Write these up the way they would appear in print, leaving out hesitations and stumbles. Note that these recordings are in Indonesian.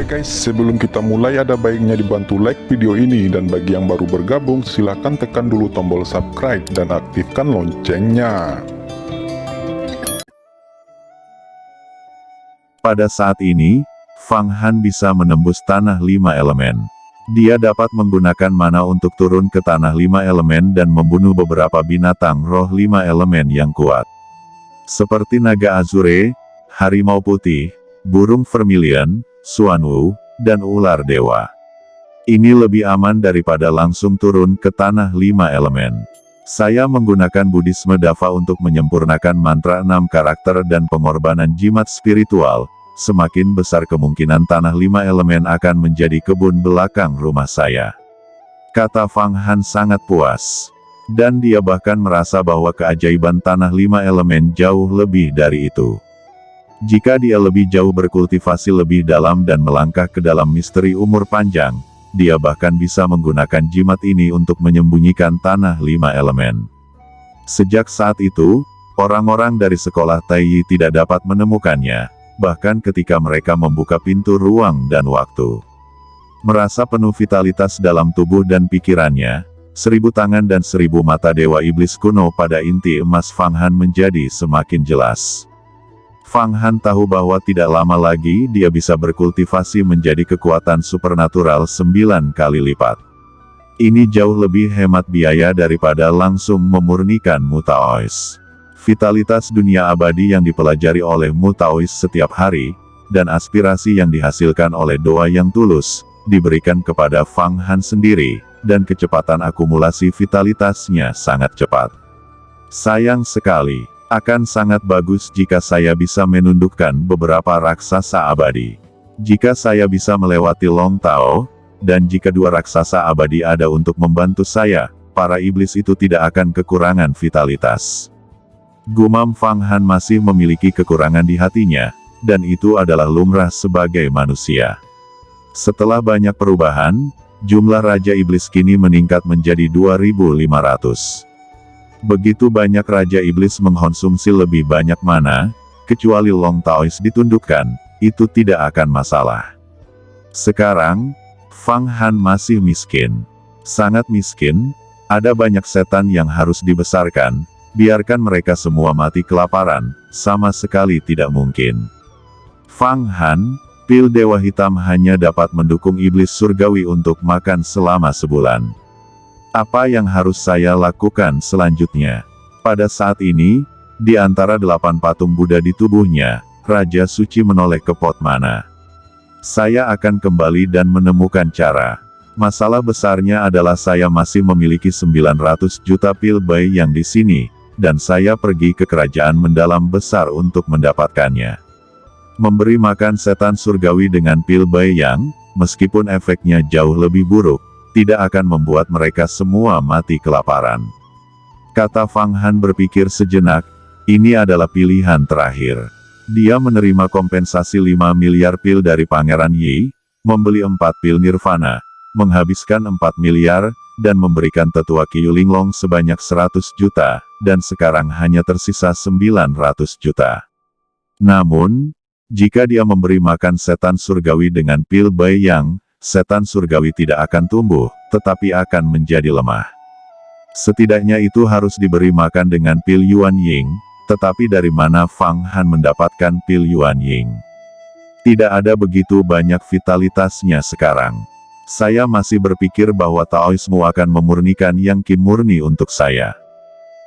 guys, sebelum kita mulai ada baiknya dibantu like video ini, dan bagi yang baru bergabung silahkan tekan dulu tombol subscribe dan aktifkan loncengnya. Pada saat ini, Fang Han bisa menembus tanah 5 elemen. Dia dapat menggunakan mana untuk turun ke tanah 5 elemen dan membunuh beberapa binatang roh 5 elemen yang kuat. Seperti naga azure, harimau putih, burung vermilion, Xuanwu, dan ular dewa. Ini lebih aman daripada langsung turun ke tanah 5 elemen. Saya menggunakan Buddhisme Dava untuk menyempurnakan mantra 6 karakter dan pengorbanan jimat spiritual. Semakin besar kemungkinan tanah 5 elemen akan menjadi kebun belakang rumah saya. Kata Fang Han sangat puas. Dan dia bahkan merasa bahwa keajaiban tanah 5 elemen jauh lebih dari itu. Jika dia lebih jauh berkultivasi lebih dalam dan melangkah ke dalam misteri umur panjang, dia bahkan bisa menggunakan jimat ini untuk menyembunyikan tanah 5 elemen. Sejak saat itu, orang-orang dari sekolah Taiyi tidak dapat menemukannya, bahkan ketika mereka membuka pintu ruang dan waktu. Merasa penuh vitalitas dalam tubuh dan pikirannya, 1000 tangan dan 1000 mata dewa iblis kuno pada inti emas Fang Han menjadi semakin jelas. Fang Han tahu bahwa tidak lama lagi dia bisa berkultivasi menjadi kekuatan supernatural 9 kali lipat. Ini jauh lebih hemat biaya daripada langsung memurnikan Mu Taoist. Vitalitas dunia abadi yang dipelajari oleh Mu Taoist setiap hari, dan aspirasi yang dihasilkan oleh doa yang tulus, diberikan kepada Fang Han sendiri, dan kecepatan akumulasi vitalitasnya sangat cepat. Sayang sekali. Akan sangat bagus jika saya bisa menundukkan beberapa raksasa abadi. Jika saya bisa melewati Long Tao, dan jika 2 raksasa abadi ada untuk membantu saya, para iblis itu tidak akan kekurangan vitalitas. Gumam Fang Han masih memiliki kekurangan di hatinya, dan itu adalah lumrah sebagai manusia. Setelah banyak perubahan, jumlah Raja Iblis kini meningkat menjadi 2.500. Begitu banyak Raja Iblis mengkonsumsi lebih banyak mana, kecuali Long Taoist ditundukkan, itu tidak akan masalah. Sekarang, Fang Han masih miskin. Sangat miskin, ada banyak setan yang harus dibesarkan, biarkan mereka semua mati kelaparan, sama sekali tidak mungkin. Fang Han, pil Dewa Hitam hanya dapat mendukung iblis surgawi untuk makan selama sebulan. Apa yang harus saya lakukan selanjutnya? Pada saat ini, di antara 8 patung Buddha di tubuhnya, Raja Suci menoleh ke pot mana. Saya akan kembali dan menemukan cara. Masalah besarnya adalah saya masih memiliki 900 juta pil Bai yang di sini, dan saya pergi ke kerajaan mendalam besar untuk mendapatkannya. Memberi makan setan surgawi dengan pil Bai yang, meskipun efeknya jauh lebih buruk, tidak akan membuat mereka semua mati kelaparan. Kata Fang Han berpikir sejenak, ini adalah pilihan terakhir. Dia menerima kompensasi 5 miliar pil dari Pangeran Yi, membeli 4 pil Nirvana, menghabiskan 4 miliar, dan memberikan tetua Qiu Linglong sebanyak 100 juta, dan sekarang hanya tersisa 900 juta. Namun, jika dia memberi makan setan surgawi dengan pil Bai Yang, setan surgawi tidak akan tumbuh, tetapi akan menjadi lemah. Setidaknya itu harus diberi makan dengan pil Yuan Ying, tetapi dari mana Fang Han mendapatkan pil Yuan Ying? Tidak ada begitu banyak vitalitasnya sekarang. Saya masih berpikir bahwa Taoisme akan memurnikan yang Qi murni untuk saya.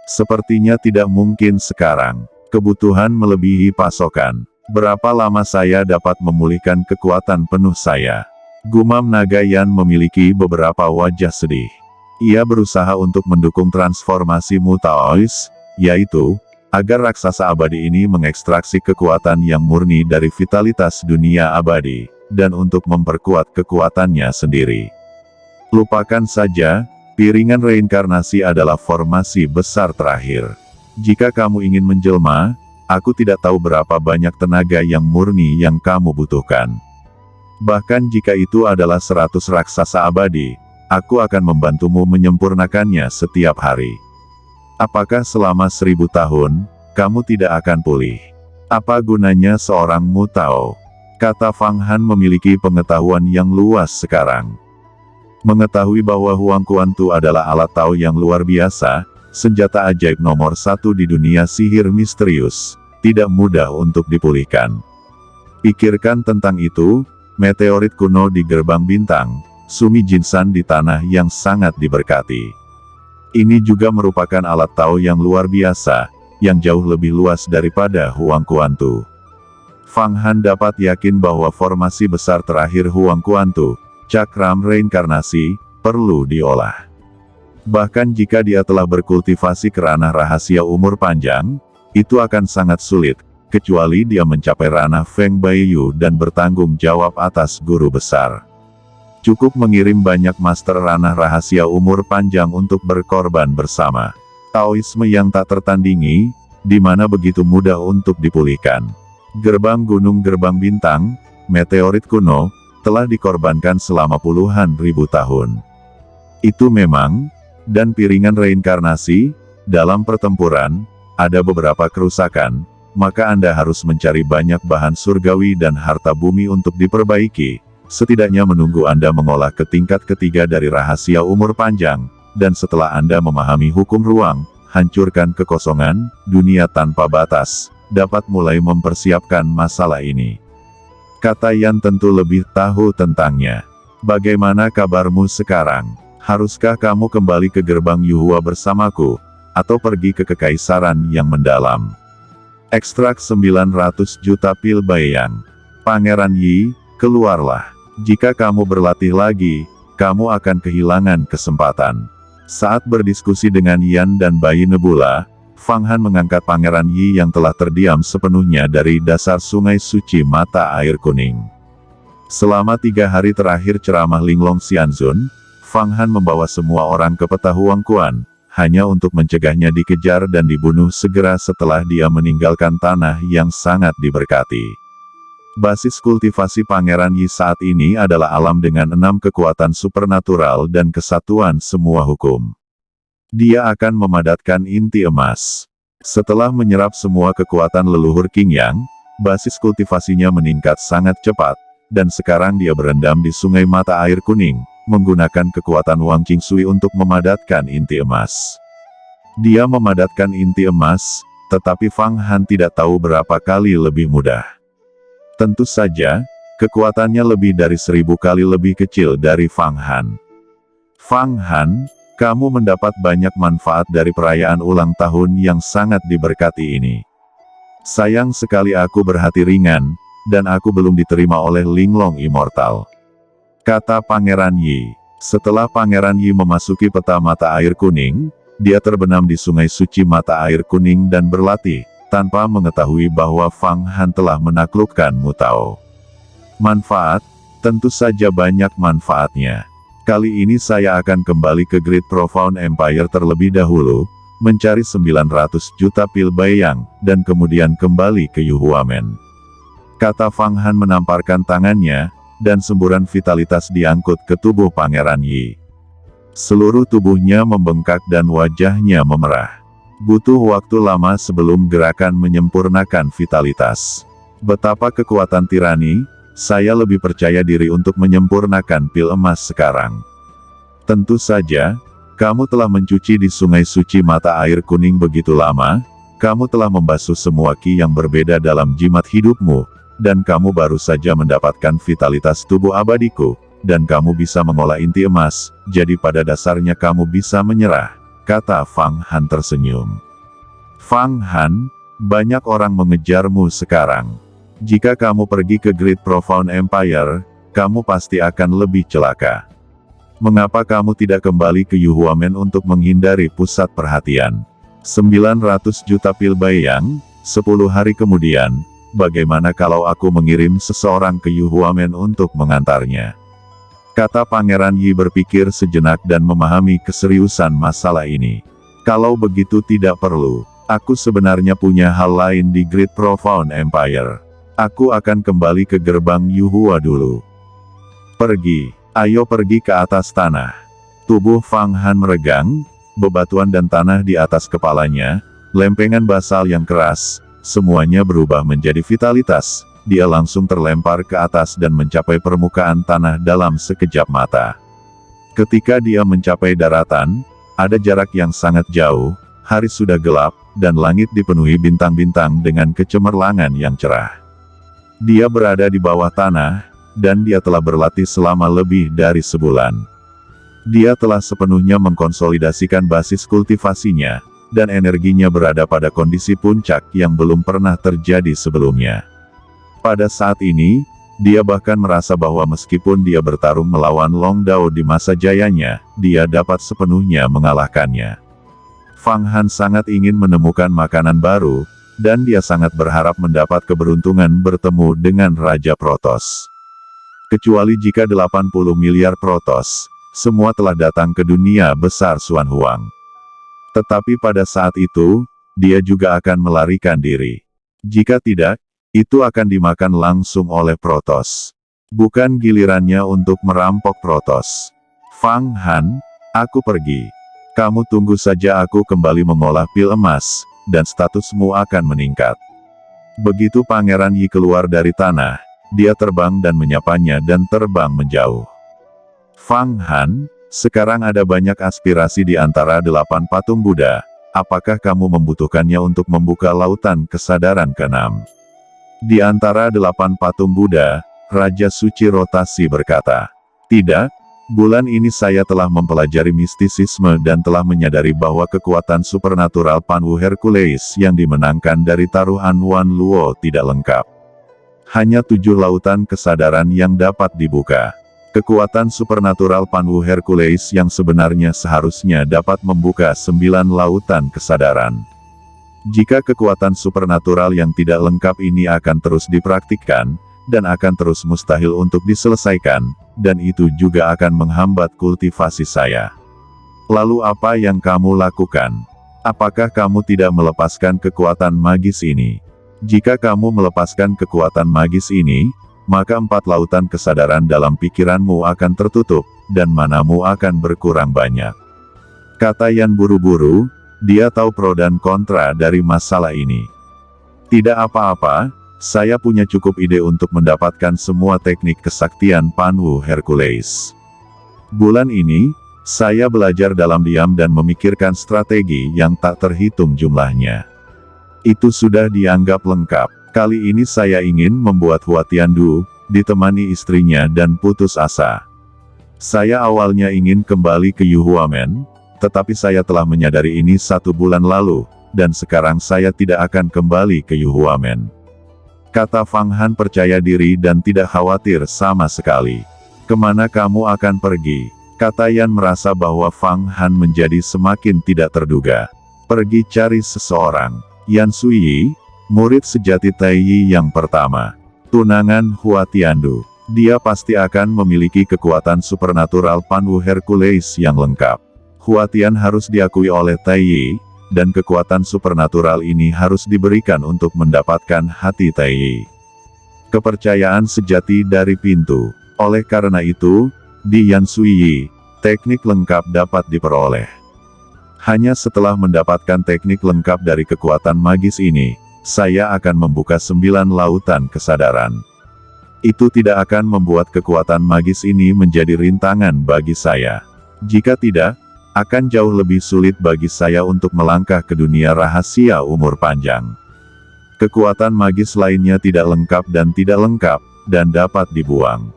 Sepertinya tidak mungkin sekarang. Kebutuhan melebihi pasokan. Berapa lama saya dapat memulihkan kekuatan penuh saya? Gumam Naga Yan memiliki beberapa wajah sedih. Ia berusaha untuk mendukung transformasi Mu Taoist, yaitu, agar raksasa abadi ini mengekstraksi kekuatan yang murni dari vitalitas dunia abadi, dan untuk memperkuat kekuatannya sendiri. Lupakan saja, piringan reinkarnasi adalah formasi besar terakhir. Jika kamu ingin menjelma, aku tidak tahu berapa banyak tenaga yang murni yang kamu butuhkan. Bahkan jika itu adalah 100 raksasa abadi, aku akan membantumu menyempurnakannya setiap hari. Apakah selama 1000 tahun, kamu tidak akan pulih? Apa gunanya seorang Mu Tao? Kata Fang Han memiliki pengetahuan yang luas sekarang. Mengetahui bahwa Huang Kuantu adalah alat Tao yang luar biasa, senjata ajaib nomor 1 di dunia sihir misterius, tidak mudah untuk dipulihkan. Pikirkan tentang itu, meteorit kuno di gerbang bintang, Sumi Jinsan di tanah yang sangat diberkati. Ini juga merupakan alat Tao yang luar biasa, yang jauh lebih luas daripada Huang Kuantu. Fang Han dapat yakin bahwa formasi besar terakhir Huang Kuantu, cakram reinkarnasi, perlu diolah. Bahkan jika dia telah berkultivasi ke ranah rahasia umur panjang, itu akan sangat sulit, kecuali dia mencapai ranah Feng Baiyu dan bertanggung jawab atas guru besar. Cukup mengirim banyak master ranah rahasia umur panjang untuk berkorban bersama. Taoisme yang tak tertandingi, di mana begitu mudah untuk dipulihkan. Gerbang Gunung Gerbang Bintang, meteorit kuno, telah dikorbankan selama puluhan ribu tahun. Itu memang, dan piringan reinkarnasi, dalam pertempuran, ada beberapa kerusakan, maka Anda harus mencari banyak bahan surgawi dan harta bumi untuk diperbaiki, setidaknya menunggu Anda mengolah ke tingkat ketiga dari rahasia umur panjang, dan setelah Anda memahami hukum ruang, hancurkan kekosongan, dunia tanpa batas, dapat mulai mempersiapkan masalah ini. Kata Yan tentu lebih tahu tentangnya. Bagaimana kabarmu sekarang? Haruskah kamu kembali ke gerbang Yuhua bersamaku, atau pergi ke kekaisaran yang mendalam? Ekstrak 900 juta pil bayang. Pangeran Yi, keluarlah. Jika kamu berlatih lagi, kamu akan kehilangan kesempatan. Saat berdiskusi dengan Yan dan Bayi Nebula, Fang Han mengangkat Pangeran Yi yang telah terdiam sepenuhnya dari dasar sungai suci mata air kuning. Selama 3 hari terakhir ceramah Linglong Xianzun, Fang Han membawa semua orang ke peta Huang Quan, hanya untuk mencegahnya dikejar dan dibunuh segera setelah dia meninggalkan tanah yang sangat diberkati. Basis kultivasi Pangeran Yi saat ini adalah alam dengan 6 kekuatan supernatural dan kesatuan semua hukum. Dia akan memadatkan inti emas. Setelah menyerap semua kekuatan leluhur Qing Yang, basis kultivasinya meningkat sangat cepat, dan sekarang dia berendam di sungai mata air kuning, menggunakan kekuatan Wang Qingsui untuk memadatkan inti emas. Dia memadatkan inti emas, tetapi Fang Han tidak tahu berapa kali lebih mudah. Tentu saja, kekuatannya lebih dari 1000 kali lebih kecil dari Fang Han. Fang Han, kamu mendapat banyak manfaat dari perayaan ulang tahun yang sangat diberkati ini. Sayang sekali aku berhati ringan, dan aku belum diterima oleh Linglong Immortal. Kata Pangeran Yi. Setelah Pangeran Yi memasuki peta mata air kuning, dia terbenam di sungai suci mata air kuning dan berlatih, tanpa mengetahui bahwa Fang Han telah menaklukkan Mutao. Manfaat? Tentu saja banyak manfaatnya. Kali ini saya akan kembali ke Great Profound Empire terlebih dahulu, mencari 900 juta pil bayang, dan kemudian kembali ke Yuhuamen. Kata Fang Han menamparkan tangannya, dan semburan vitalitas diangkut ke tubuh Pangeran Yi. Seluruh tubuhnya membengkak dan wajahnya memerah. Butuh waktu lama sebelum gerakan menyempurnakan vitalitas. Betapa kekuatan tirani, saya lebih percaya diri untuk menyempurnakan pil emas sekarang. Tentu saja, kamu telah mencuci di sungai suci mata air kuning begitu lama, kamu telah membasuh semua ki yang berbeda dalam jimat hidupmu, dan kamu baru saja mendapatkan vitalitas tubuh abadiku, dan kamu bisa mengolah inti emas, jadi pada dasarnya kamu bisa menyerah, kata Fang Han tersenyum. Fang Han, banyak orang mengejarmu sekarang. Jika kamu pergi ke Great Profound Empire, kamu pasti akan lebih celaka. Mengapa kamu tidak kembali ke Yuhuamen untuk menghindari pusat perhatian? 900 juta pil bayang, 10 hari kemudian, bagaimana kalau aku mengirim seseorang ke Yuhuamen untuk mengantarnya? Kata Pangeran Yi berpikir sejenak dan memahami keseriusan masalah ini. Kalau begitu tidak perlu, aku sebenarnya punya hal lain di Great Profound Empire. Aku akan kembali ke gerbang Yuhua dulu. Pergi, ayo pergi ke atas tanah. Tubuh Fang Han meregang, bebatuan dan tanah di atas kepalanya, lempengan basal yang keras, semuanya berubah menjadi vitalitas, dia langsung terlempar ke atas dan mencapai permukaan tanah dalam sekejap mata. Ketika dia mencapai daratan, ada jarak yang sangat jauh, hari sudah gelap, dan langit dipenuhi bintang-bintang dengan kecemerlangan yang cerah. Dia berada di bawah tanah, dan dia telah berlatih selama lebih dari sebulan. Dia telah sepenuhnya mengkonsolidasikan basis kultivasinya, dan energinya berada pada kondisi puncak yang belum pernah terjadi sebelumnya. Pada saat ini, dia bahkan merasa bahwa meskipun dia bertarung melawan Long Dao di masa jayanya, dia dapat sepenuhnya mengalahkannya. Fang Han sangat ingin menemukan makanan baru, dan dia sangat berharap mendapat keberuntungan bertemu dengan Raja Protoss. Kecuali jika 80 miliar Protoss, semua telah datang ke dunia besar Xuan Huang. Tetapi pada saat itu, dia juga akan melarikan diri. Jika tidak, itu akan dimakan langsung oleh Protoss. Bukan gilirannya untuk merampok Protoss. Fang Han, aku pergi. Kamu tunggu saja aku kembali mengolah pil emas, dan statusmu akan meningkat. Begitu Pangeran Yi keluar dari tanah, dia terbang dan menyapanya dan terbang menjauh. Fang Han, sekarang ada banyak aspirasi di antara 8 patung Buddha. Apakah kamu membutuhkannya untuk membuka lautan kesadaran ke-6? Di antara 8 patung Buddha, Raja Suci Rotasi berkata, "Tidak, bulan ini saya telah mempelajari mistisisme dan telah menyadari bahwa kekuatan supernatural Panwu Hercules yang dimenangkan dari taruhan Wan Luo tidak lengkap. Hanya 7 lautan kesadaran yang dapat dibuka. Kekuatan supernatural Panwu Hercules yang sebenarnya seharusnya dapat membuka 9 lautan kesadaran. Jika kekuatan supernatural yang tidak lengkap ini akan terus dipraktikkan, dan akan terus mustahil untuk diselesaikan, dan itu juga akan menghambat kultivasi saya. Lalu apa yang kamu lakukan? Apakah kamu tidak melepaskan kekuatan magis ini? Jika kamu melepaskan kekuatan magis ini, maka 4 lautan kesadaran dalam pikiranmu akan tertutup, dan manamu akan berkurang banyak." Kata Yan buru-buru, dia tahu pro dan kontra dari masalah ini. "Tidak apa-apa, saya punya cukup ide untuk mendapatkan semua teknik kesaktian Panwu Hercules. Bulan ini, saya belajar dalam diam dan memikirkan strategi yang tak terhitung jumlahnya. Itu sudah dianggap lengkap. Kali ini saya ingin membuat Hua Tiandu ditemani istrinya dan putus asa. Saya awalnya ingin kembali ke Yuhuamen, tetapi saya telah menyadari ini 1 bulan lalu, dan sekarang saya tidak akan kembali ke Yuhuamen." Kata Fang Han percaya diri dan tidak khawatir sama sekali. "Kemana kamu akan pergi?" Kata Yan merasa bahwa Fang Han menjadi semakin tidak terduga. "Pergi cari seseorang." Yan Suyi, murid sejati Tai Yi yang pertama. Tunangan Hua Tiandu. Dia pasti akan memiliki kekuatan supernatural Panwu Hercules yang lengkap. Hua Tian harus diakui oleh Tai Yi, dan kekuatan supernatural ini harus diberikan untuk mendapatkan hati Tai Yi. Kepercayaan sejati dari pintu. Oleh karena itu, di Yan Suyi, teknik lengkap dapat diperoleh. Hanya setelah mendapatkan teknik lengkap dari kekuatan magis ini, saya akan membuka 9 lautan kesadaran. Itu tidak akan membuat kekuatan magis ini menjadi rintangan bagi saya. Jika tidak, akan jauh lebih sulit bagi saya untuk melangkah ke dunia rahasia umur panjang. Kekuatan magis lainnya tidak lengkap dan dapat dibuang.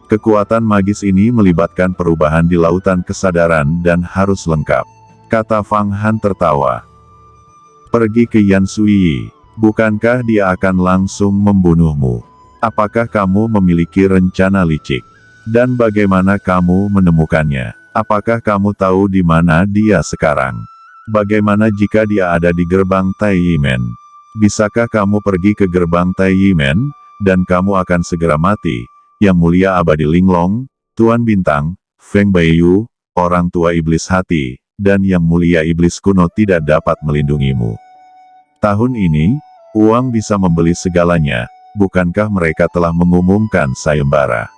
Kekuatan magis ini melibatkan perubahan di lautan kesadaran dan harus lengkap. Kata Fang Han tertawa. "Pergi ke Yan Suyi. Bukankah dia akan langsung membunuhmu? Apakah kamu memiliki rencana licik? Dan bagaimana kamu menemukannya? Apakah kamu tahu di mana dia sekarang? Bagaimana jika dia ada di gerbang Tai Yimen? Bisakah kamu pergi ke gerbang Tai Yimen, dan kamu akan segera mati? Yang Mulia Abadi Linglong, Tuan Bintang, Feng Baiyu, orang tua iblis hati, dan Yang Mulia Iblis Kuno tidak dapat melindungimu. Tahun ini, uang bisa membeli segalanya, bukankah mereka telah mengumumkan sayembara?